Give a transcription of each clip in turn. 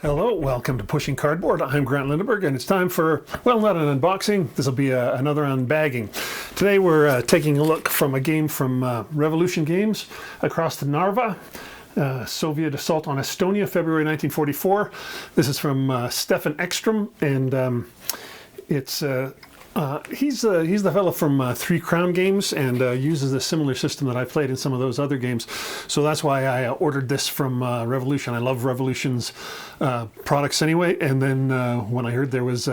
Hello, welcome to Pushing Cardboard. I'm Grant Lindenberg, and it's time for, well, not an unboxing. This will be another unbagging. Today we're taking a look from a game from Revolution Games across the Narva, Soviet assault on Estonia, February 1944. This is from Stefan Ekstrom, and it's he's the fellow from Three Crown Games, and uses a similar system that I played in some of those other games. So that's why I ordered this from Revolution. I love Revolution's products anyway. And then when I heard there was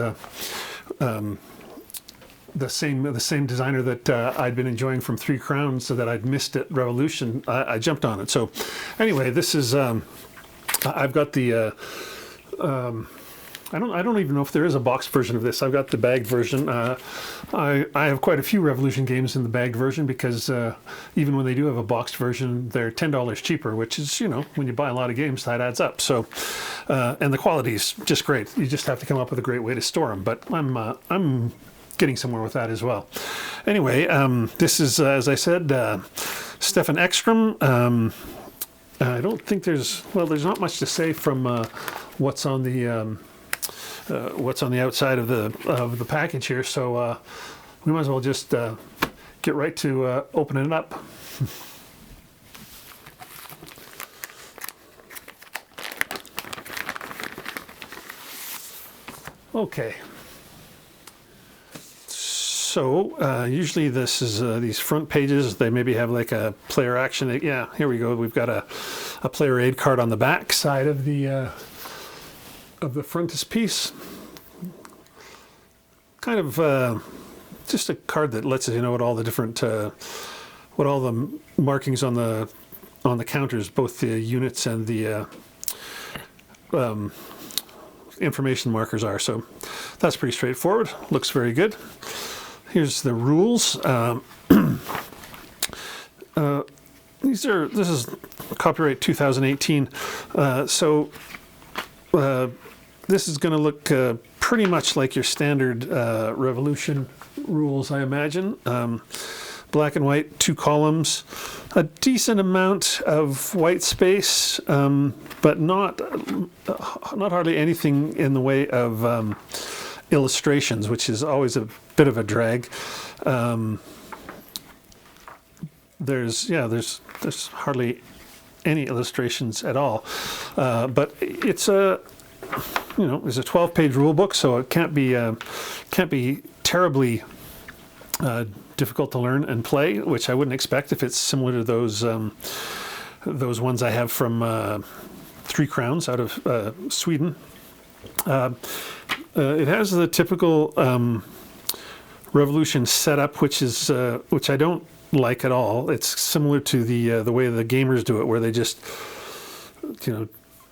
the same designer that I'd been enjoying from Three Crowns, so that I'd missed at Revolution, I jumped on it. So anyway, this is I've got the. I don't even know if there is a boxed version of this. I've got the bagged version. I have quite a few Revolution games in the bagged version, because even when they do have a boxed version, they're $10 cheaper, which is, you know, when you buy a lot of games, that adds up. So, and the quality is just great. You just have to come up with a great way to store them. But I'm getting somewhere with that as well. Anyway, this is, as I said, Stefan Ekstrom. I don't think there's not much to say from what's on the outside of the package here, so we might as well just get right to opening it up. Okay. So usually this is these front pages, they maybe have like a player action. Yeah, here we go. We've got a player aid card on the back side of the frontispiece. Kind of just a card that lets you know what all the different what all the markings on the counters, both the units and the information markers are. So that's pretty straightforward. Looks very good. Here's the rules. This is copyright 2018. This is going to look pretty much like your standard Revolution rules, I imagine. Black and white, 2 columns, a decent amount of white space, but not hardly anything in the way of illustrations, which is always a bit of a drag. There's hardly any illustrations at all, but it's it's a 12-page rule book, so it can't be terribly difficult to learn and play, which I wouldn't expect if it's similar to those ones I have from Three Crowns out of Sweden. It has the typical Revolution setup, which I don't like at all. It's similar to the way the gamers do it, where they just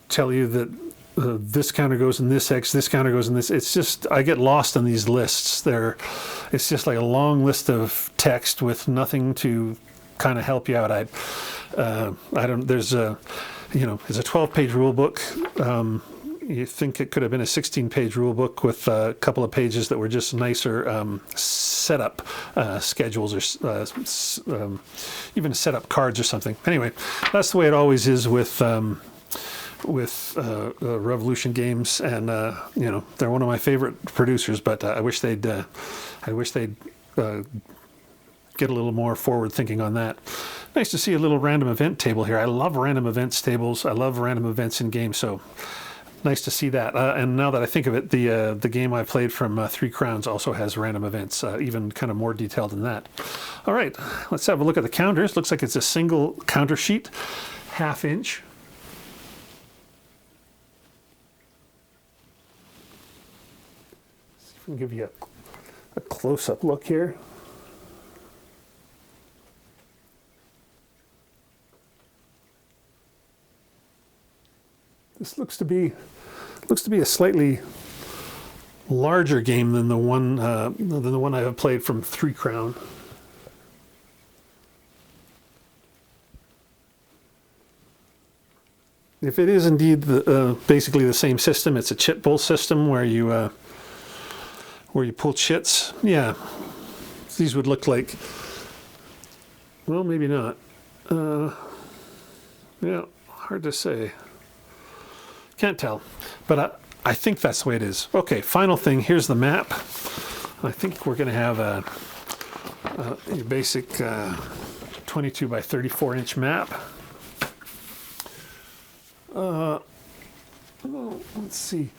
tell you that this counter goes in this X, this counter goes in this. It's just, I get lost in these lists. It's just like a long list of text with nothing to kind of help you out. There's a 12-page rule book. You think it could have been a 16-page rule book with a couple of pages that were just nicer setup schedules, or even setup cards or something. Anyway, that's the way it always is with Revolution Games, and they're one of my favorite producers. But I wish they'd get a little more forward thinking on that. Nice to see a little random event table here. I love random events tables. I love random events in games. So nice to see that. And now that I think of it, the game I played from Three Crowns also has random events, even kind of more detailed than that. All right, let's have a look at the counters. Looks like it's a single counter sheet, 1/2 inch. See if we can give you a close-up look here. This looks to be a slightly larger game than the one I have played from Three Crown. If it is indeed basically the same system, it's a Chitpull system where you where you pull chits. Yeah, these would look like, well, maybe not. Yeah, hard to say. Can't tell, but I think that's the way it is. Okay, final thing, here's the map. I think we're going to have a basic 22 by 34 inch map. Let's see.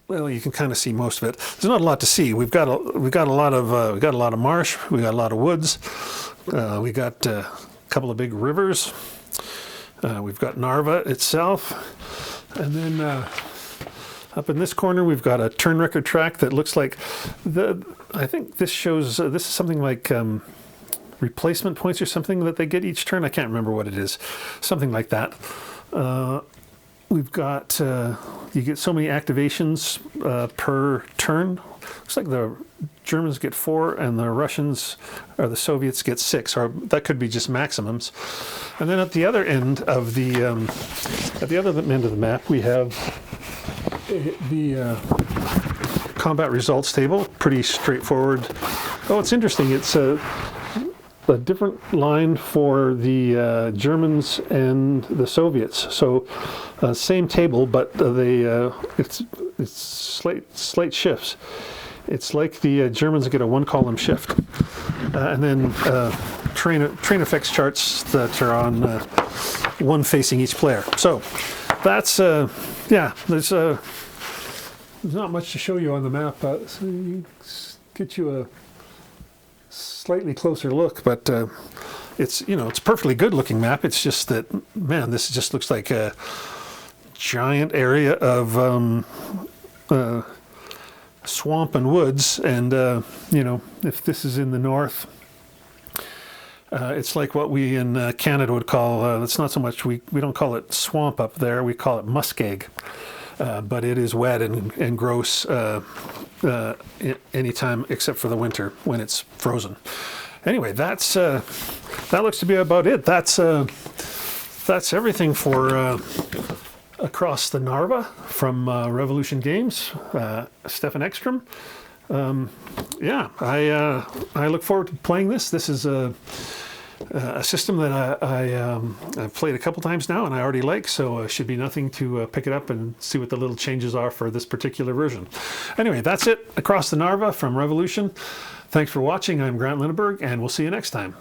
Well, you can kind of see most of it. There's not a lot to see. We've got a lot of marsh. We got a lot of woods. We got a couple of big rivers. We've got Narva itself, and then up in this corner we've got a turn record track that looks like I think this shows this is something like replacement points or something that they get each turn. I can't remember what it is. Something like that. We've got, you get so many activations per turn. Looks like the Germans get 4 and the Russians or the Soviets get 6, or that could be just maximums. And then at the other end of the map, we have the combat results table. Pretty straightforward. Oh, it's interesting. It's a different line for the Germans and the Soviets. So same table, but it's slight shifts. It's like the Germans get a 1-column shift, and then train effects charts that are on one facing each player. So that's yeah. There's not much to show you on the map, so you get you a slightly closer look, but it's it's a perfectly good looking map. It's just that, man, this just looks like a giant area of swamp and woods, and if this is in the north, it's like what we in Canada would call, it's not so much, we don't call it swamp up there, we call it muskeg. But it is wet and gross anytime except for the winter when it's frozen. Anyway, that looks to be about it. That's everything for Across the Narva from Revolution Games. Stefan Ekstrom. Yeah, I look forward to playing this. This is a system that I've played a couple times now and I already like, so it should be nothing to pick it up and see what the little changes are for this particular version. Anyway, that's it. Across the Narva from Revolution. Thanks for watching. I'm Grant Linneberg, and we'll see you next time.